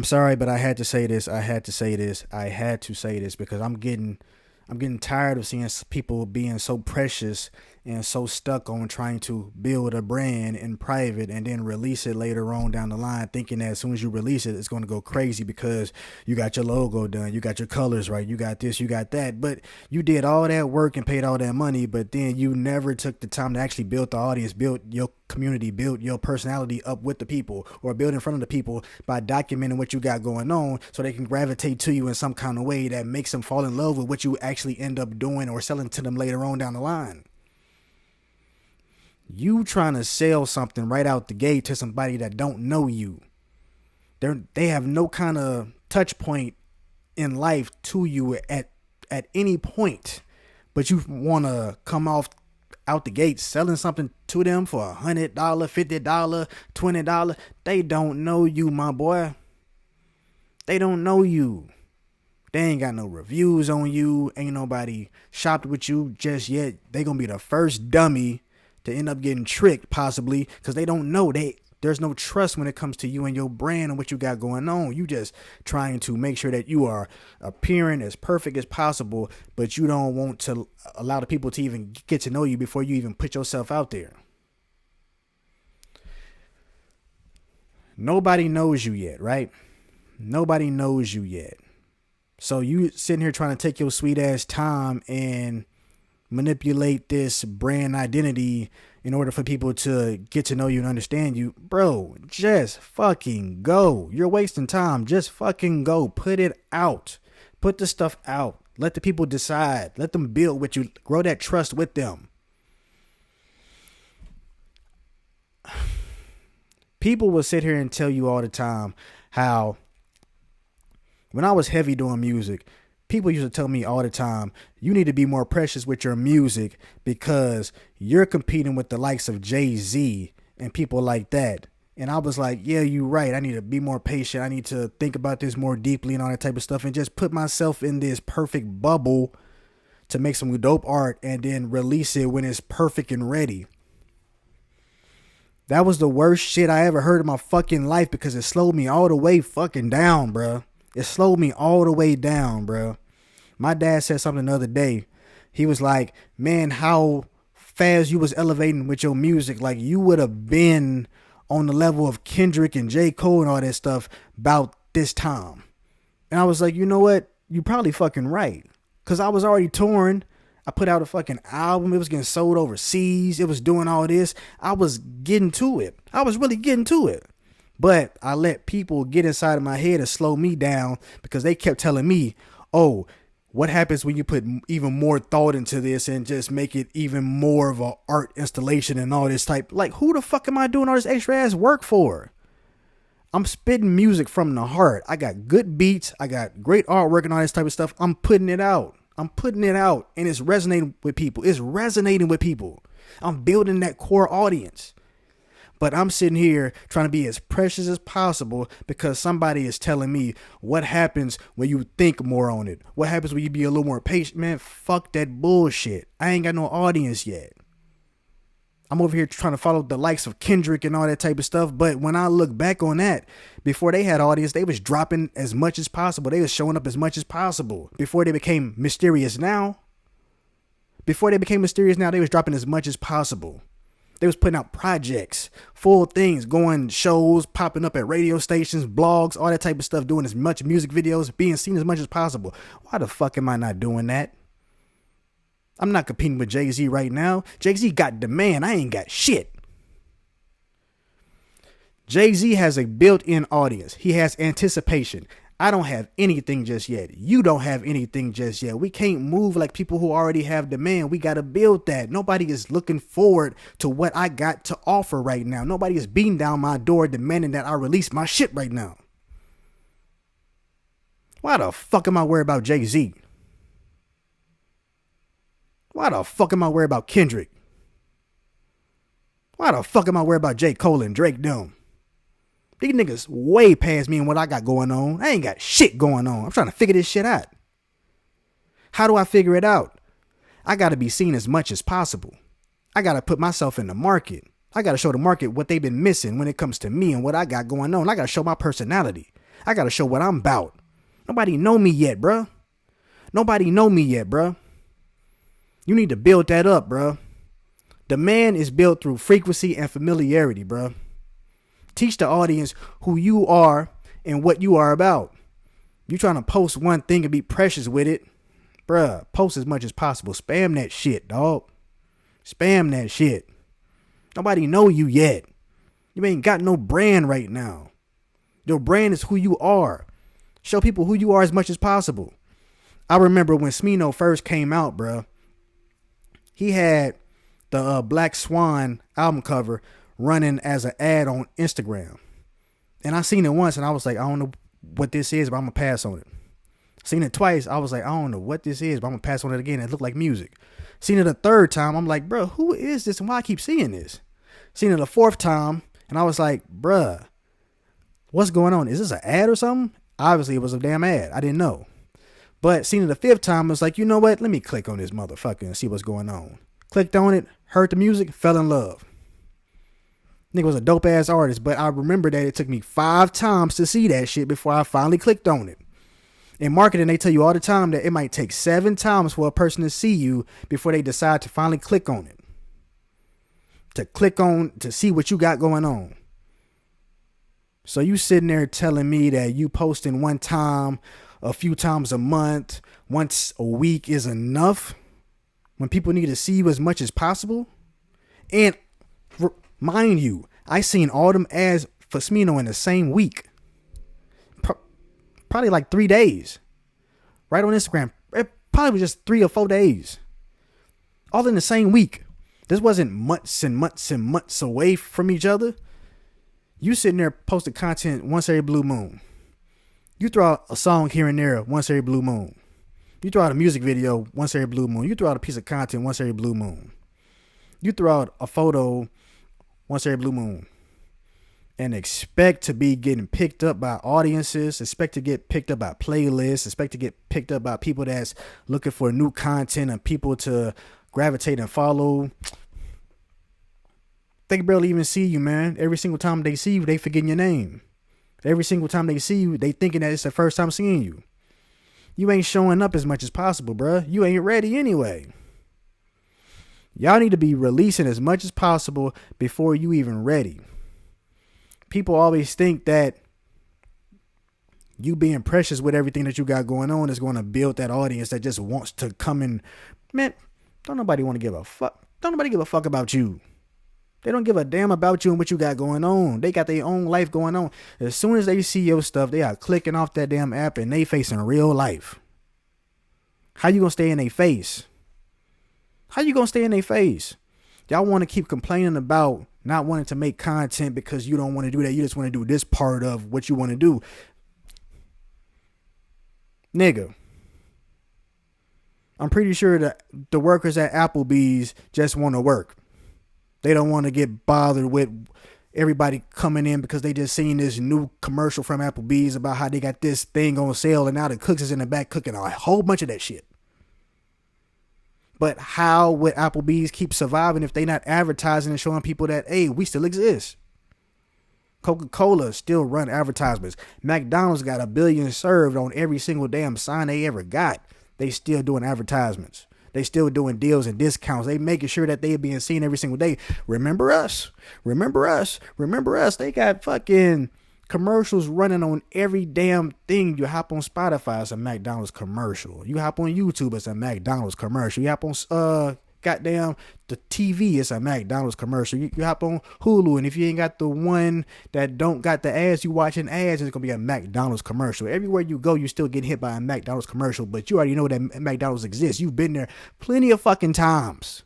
sorry, but I had to say this. I had to say this because I'm getting tired of seeing people being so precious and so stuck on trying to build a brand in private and then release it later on down the line, thinking that as soon as you release it, it's going to go crazy because you got your logo done, you got your colors right, you got this, you got that. But you did all that work and paid all that money, but then you never took the time to actually build the audience, build your community, build your personality up with the people, or build in front of the people by documenting what you got going on so they can gravitate to you in some kind of way that makes them fall in love with what you actually end up doing or selling to them later on down the line. You trying to sell something right out the gate to somebody that don't know you. They have no kind of touch point in life to you at any point, but you want to come off out the gate selling something to them for $100, $50, $20. They don't know you, my boy. They don't know you. They ain't got no reviews on you. Ain't nobody shopped with you just yet. They gonna be the first dummy to end up getting tricked, possibly, because they don't know. There's no trust when it comes to you and your brand and what you got going on. You just trying to make sure that you are appearing as perfect as possible, but you don't want to allow the people to even get to know you before you even put yourself out there. Nobody knows you yet, right? Nobody knows you yet. So you sitting here trying to take your sweet ass time and manipulate this brand identity in order for people to get to know you and understand you. Bro, just fucking go. You're wasting time. Just fucking go. Put it out. Put the stuff out. Let the people decide. Let them build with you. Grow that trust with them. People will sit here and tell you all the time how when I was heavy doing music, people used to tell me all the time, you need to be more precious with your music because you're competing with the likes of Jay-Z and people like that. And I was like, yeah, you're right. I need to be more patient. I need to think about this more deeply and all that type of stuff and just put myself in this perfect bubble to make some dope art and then release it when it's perfect and ready. That was the worst shit I ever heard in my fucking life because it slowed me all the way fucking down, bro. It slowed me all the way down, bro. My dad said something the other day. He was like, man, how fast you was elevating with your music. Like you would have been on the level of Kendrick and J. Cole and all that stuff about this time. And I was like, you know what? You probably fucking right. Because I was already touring. I put out a fucking album. It was getting sold overseas. It was doing all this. I was getting to it. I was really getting to it. But I let people get inside of my head and slow me down because they kept telling me, oh, what happens when you put even more thought into this and just make it even more of an art installation and all this type? Like, who the fuck am I doing all this extra ass work for? I'm spitting music from the heart. I got good beats. I got great artwork and all this type of stuff. I'm putting it out. And it's resonating with people. I'm building that core audience. But I'm sitting here trying to be as precious as possible because somebody is telling me what happens when you think more on it. What happens when you be a little more patient? Man, fuck that bullshit. I ain't got no audience yet. I'm over here trying to follow the likes of Kendrick and all that type of stuff. But when I look back on that, before they had audience, they was dropping as much as possible. They was showing up as much as possible. Before they became mysterious now, they was dropping as much as possible. They was putting out projects, full things, going shows, popping up at radio stations, blogs, all that type of stuff, doing as much music videos, being seen as much as possible. Why the fuck am I not doing that? I'm not competing with Jay-Z right now. Jay-Z got demand. I ain't got shit. Jay-Z has a built-in audience. He has anticipation. I don't have anything just yet. You don't have anything just yet. We can't move like people who already have demand. We got to build that. Nobody is looking forward to what I got to offer right now. Nobody is beating down my door demanding that I release my shit right now. Why the fuck am I worried about Jay-Z? Why the fuck am I worried about Kendrick? Why the fuck am I worried about J. Cole and Drake them? These niggas way past me and what I got going on. I ain't got shit going on. I'm trying to figure this shit out. How do I figure it out? I got to be seen as much as possible. I got to put myself in the market. I got to show the market what they've been missing when it comes to me and what I got going on. I got to show my personality. I gotta show what I'm about. Nobody know me yet, bruh. Nobody know me yet, bruh. You need to build that up, bruh. Demand is built through frequency and familiarity, bruh. Teach the audience who you are and what you are about. You trying to post one thing and be precious with it, bruh. Post as much as possible. Spam that shit, dog. Spam that shit. Nobody know you yet. You ain't got no brand right now. Your brand is who you are. Show people who you are as much as possible. I remember when Smino first came out, bruh. He had the Black Swan album cover running as an ad on Instagram. And I seen it once and I was like, I don't know what this is, but I'm going to pass on it. Seen it twice. I was like, I don't know what this is, but I'm going to pass on it again. It looked like music. Seen it a third time. I'm like, bro, who is this and why I keep seeing this? Seen it a fourth time and I was like, bruh, what's going on? Is this an ad or something? Obviously, it was a damn ad. I didn't know. But seen it the fifth time, I was like, you know what? Let me click on this motherfucker and see what's going on. Clicked on it, heard the music, fell in love. Nigga was a dope ass artist, but I remember that it took me 5 times to see that shit before I finally clicked on it. In marketing, they tell you all the time that it might take 7 times for a person to see you before they decide to finally click on it. To click on, to see what you got going on. So you sitting there telling me that you posting one time, a few times a month, once a week is enough when people need to see you as much as possible? And mind you, I seen all them ads for Smino in the same week. Probably like 3 days. Right on Instagram. It probably was just 3 or 4 days. All in the same week. This wasn't months and months and months away from each other. You sitting there posting content once every blue moon. You throw out a song here and there once every blue moon. You throw out a music video once every blue moon. You throw out a piece of content once every blue moon. You throw out a photo once every blue moon. And expect to be getting picked up by audiences. Expect to get picked up by playlists. Expect to get picked up by people that's looking for new content and people to gravitate and follow. They barely even see you, man. Every single time they see you, they forgetting your name. Every single time they see you, they thinking that it's the first time seeing you. You ain't showing up as much as possible, bruh. You ain't ready anyway. Y'all need to be releasing as much as possible before you even ready. People always think that you being precious with everything that you got going on is going to build that audience that just wants to come in. Man, don't nobody want to give a fuck. Don't nobody give a fuck about you. They don't give a damn about you and what you got going on. They got their own life going on. As soon as they see your stuff, they are clicking off that damn app and they facing real life. How you gonna stay in their face? How you gonna stay in their face? Y'all want to keep complaining about not wanting to make content because you don't want to do that. You just want to do this part of what you want to do. Nigga, I'm pretty sure that the workers at Applebee's just want to work. They don't want to get bothered with everybody coming in because they just seen this new commercial from Applebee's about how they got this thing on sale and now the cooks is in the back cooking a whole bunch of that shit. But how would Applebee's keep surviving if they not advertising and showing people that, hey, we still exist? Coca-Cola still run advertisements. McDonald's got 1 billion served on every single damn sign they ever got. They still doing advertisements. They still doing deals and discounts. They making sure that they are being seen every single day. Remember us. Remember us. Remember us. They got fucking commercials running on every damn thing. You hop on Spotify, it's a McDonald's commercial. You hop on YouTube, it's a McDonald's commercial. You hop on goddamn the TV, it's a McDonald's commercial. You hop on Hulu, and if you ain't got the one that don't got the ads, you watching ads, it's gonna be a McDonald's commercial. Everywhere you go, you still get hit by a McDonald's commercial, but you already know that McDonald's exists. You've been there plenty of fucking times.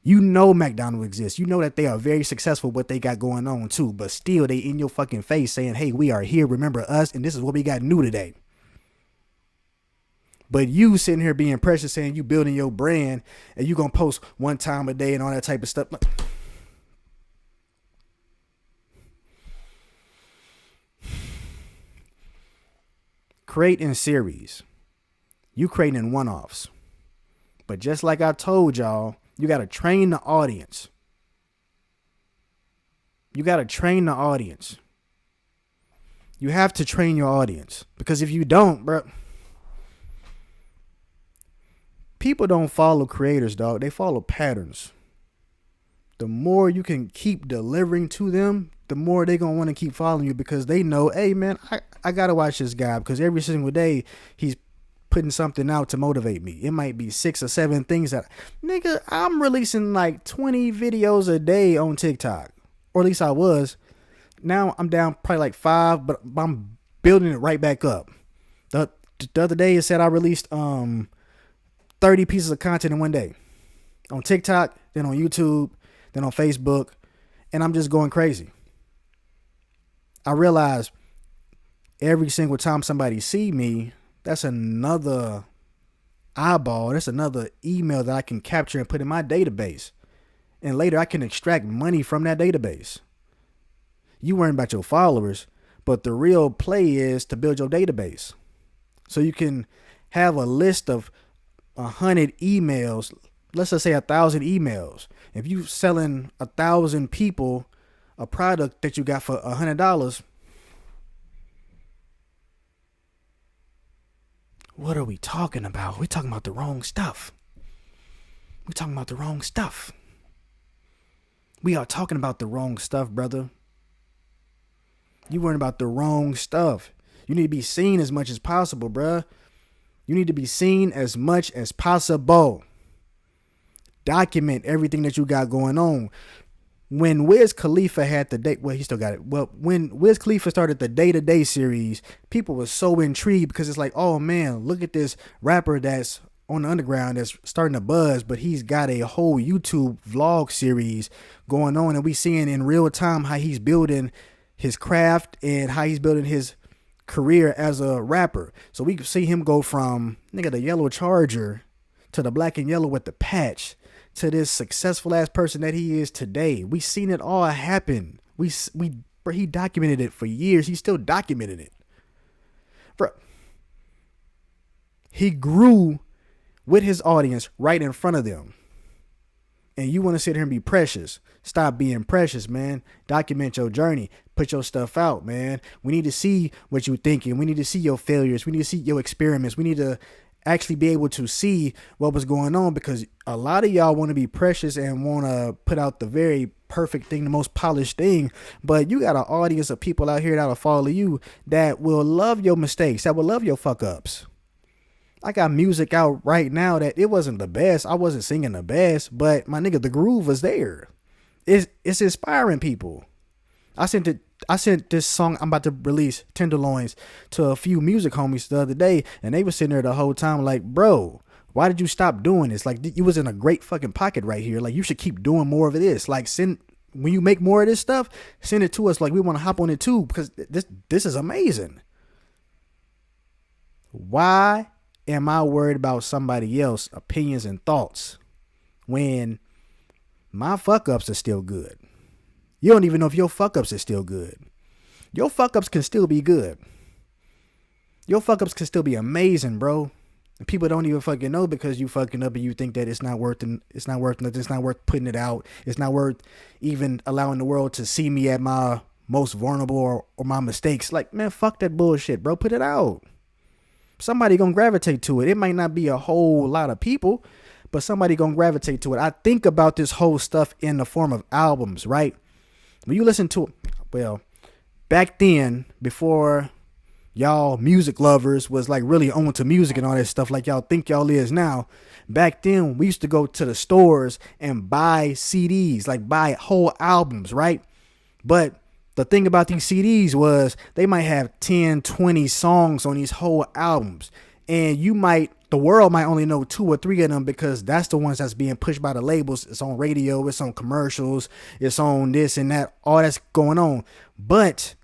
You know McDonald's exists. You know that they are very successful what they got going on too, but still they in your fucking face saying, hey, we are here, remember us, and this is what we got new today. But you sitting here being precious, saying you building your brand and you gonna post one time a day and all that type of stuff. Create in series. You creating in one-offs. But just like I told y'all, you got to train the audience. You got to train the audience. You have to train your audience, because if you don't, bro, people don't follow creators, dog. They follow patterns. The more you can keep delivering to them, the more they gonna want to keep following you, because they know, hey man, I gotta watch this guy because every single day he's putting something out to motivate me. It might be 6 or 7 things that, nigga, I'm releasing like 20 videos a day on TikTok, or at least I was. Now I'm down probably like 5, but I'm building it right back up. The other day it said I released 30 pieces of content in one day on TikTok, then on YouTube, then on Facebook, and I'm just going crazy. I realize every single time somebody see me, that's another eyeball, that's another email that I can capture and put in my database. And later I can extract money from that database. You worrying about your followers, but the real play is to build your database. So you can have a list of 100 emails, let's just say 1,000 emails. If you selling 1,000 people a product that you got for $100, what are we talking about? We're talking about the wrong stuff. We're talking about the wrong stuff. We are talking about the wrong stuff, brother. You worrying about the wrong stuff. You need to be seen as much as possible, bruh. You need to be seen as much as possible. Document everything that you got going on. When Wiz Khalifa had the day, well, he still got it. Well, when Wiz Khalifa started the Day-to-Day series, people were so intrigued because it's like, oh man, look at this rapper that's on the underground that's starting to buzz, but he's got a whole YouTube vlog series going on, and we seeing in real time how he's building his craft and how he's building his career as a rapper. So we can see him go from nigga the yellow Charger to the black and yellow with the patch to this successful ass person that he is today. We seen it all happen. He documented it for years. He's still documenting it. Bro, he grew with his audience right in front of them. And you want to sit here and be precious. Stop being precious, man. Document your journey. Put your stuff out, man. We need to see what you're thinking. We need to see your failures. We need to see your experiments. We need to actually be able to see what was going on, because a lot of y'all want to be precious and want to put out the very perfect thing, the most polished thing. But you got an audience of people out here that'll follow you that will love your mistakes, that will love your fuck ups. I got music out right now that it wasn't the best. I wasn't singing the best, but my nigga, the groove was there. It's inspiring people. I sent this song I'm about to release, Tenderloins, to a few music homies the other day, and they were sitting there the whole time like, bro, why did you stop doing this? Like, you was in a great fucking pocket right here. Like, you should keep doing more of this. Like, when you make more of this stuff, send it to us. Like, we want to hop on it too, because this is amazing. Why am I worried about somebody else's opinions and thoughts when my fuck ups are still good? You don't even know if your fuck ups are still good. Your fuck ups can still be good. Your fuck ups can still be amazing, bro. And people don't even fucking know because you fucking up and you think that it's not worth nothing. It's not worth putting it out. It's not worth even allowing the world to see me at my most vulnerable or my mistakes. Like, man, fuck that bullshit, bro. Put it out. Somebody gonna gravitate to it. It might not be a whole lot of people, but somebody gonna gravitate to it. I think about this whole stuff in the form of albums, right? When you listen to it, well, back then, before y'all music lovers was like really on to music and all that stuff like y'all think y'all is now, back then we used to go to the stores and buy CDs, like buy whole albums, right? But the thing about these CDs was they might have 10, 20 songs on these whole albums. And the world might only know 2 or 3 of them because that's the ones that's being pushed by the labels. It's on radio, it's on commercials, it's on this and that, all that's going on. But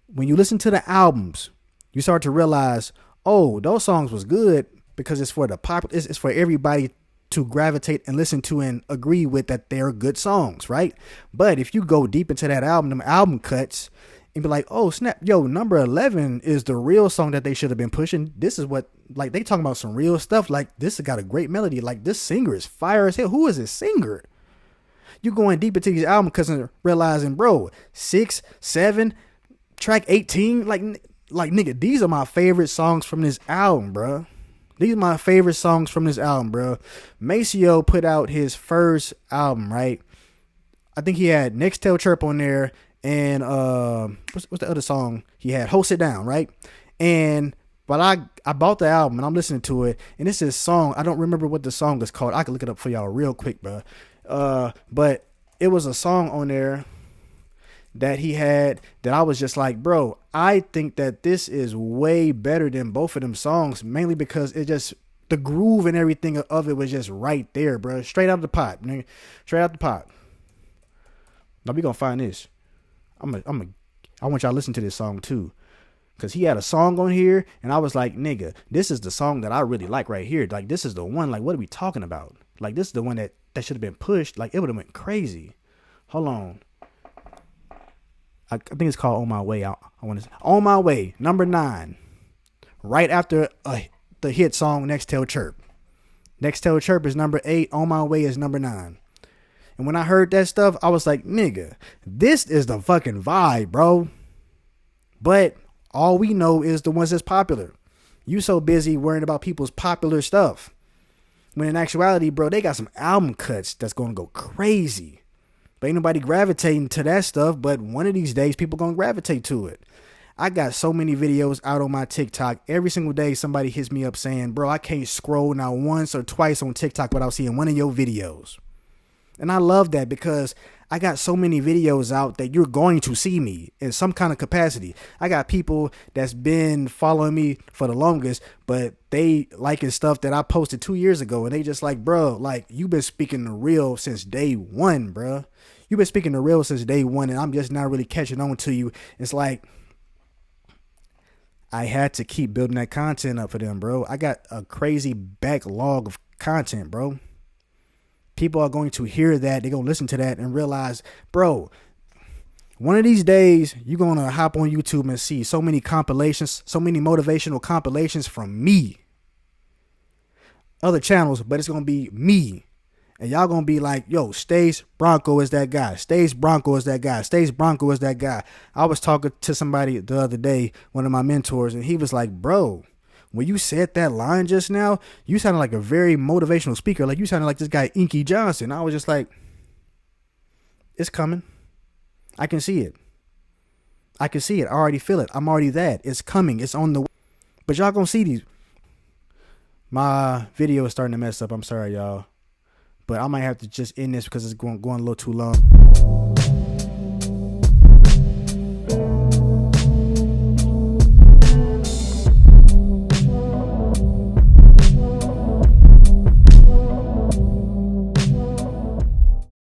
when you listen to the albums, you start to realize, oh, those songs was good because it's for the it's for everybody to gravitate and listen to and agree with that they're good songs, right? But if you go deep into that album, them album cuts, and be like, oh snap, yo, number 11 is the real song that they should have been pushing. This is what, like, they talking about some real stuff. Like, this has got a great melody. Like, this singer is fire as hell. Who is this singer? You going deep into these album cuts and realizing, bro, 6, 7, track 18, like nigga, these are my favorite songs from this album, bro. These are my favorite songs from this album, bro. Maceo put out his first album, right? I think he had Next Tell Chirp on there, and what's the other song he had? Hold It Down, right? But I bought the album and I'm listening to it, and it's this song. I don't remember what the song is called. I can look it up for y'all real quick, bro. But it was a song on there that he had that I was just like, bro, I think that this is way better than both of them songs, mainly because it just, the groove and everything of it was just right there, bro. Straight out the pot, nigga. Straight out the pot. Now we gonna find this. I want y'all to listen to this song too. Cause he had a song on here and I was like, nigga, this is the song that I really like right here. Like, this is the one, like, what are we talking about? Like, this is the one that should have been pushed. Like, it would have went crazy. Hold on. I think it's called On My Way. I want to On My Way, number 9. Right after the hit song Next Tell Chirp. Next Tell Chirp is number 8. On My Way is number 9. And when I heard that stuff, I was like, nigga, this is the fucking vibe, bro. But all we know is the ones that's popular. You so busy worrying about people's popular stuff. When in actuality, bro, they got some album cuts that's going to go crazy. But ain't nobody gravitating to that stuff, but one of these days people gonna gravitate to it. I got so many videos out on my TikTok. Every single day somebody hits me up saying, bro, I can't scroll now once or twice on TikTok without seeing one of your videos. And I love that because I got so many videos out that you're going to see me in some kind of capacity. I got people that's been following me for the longest, but they liking stuff that I posted 2 years ago. And they just like, bro, like, you've been speaking the real since day one, bro. You've been speaking the real since day one, and I'm just not really catching on to you. It's like, I had to keep building that content up for them, bro. I got a crazy backlog of content, bro. People are going to hear that. They're going to listen to that and realize, bro, one of these days, you're going to hop on YouTube and see so many compilations, so many motivational compilations from me. Other channels, but it's going to be me. And y'all going to be like, yo, Stace Bronco is that guy. Stace Bronco is that guy. Stace Bronco is that guy. I was talking to somebody the other day, one of my mentors, and he was like, bro, when you said that line just now, you sounded like a very motivational speaker. Like, you sounded like this guy, Inky Johnson. I was just like, it's coming. I can see it. I can see it. I already feel it. I'm already that. It's coming. It's on the way. But y'all going to see these. My video is starting to mess up. I'm sorry, y'all. But I might have to just end this because it's going a little too long.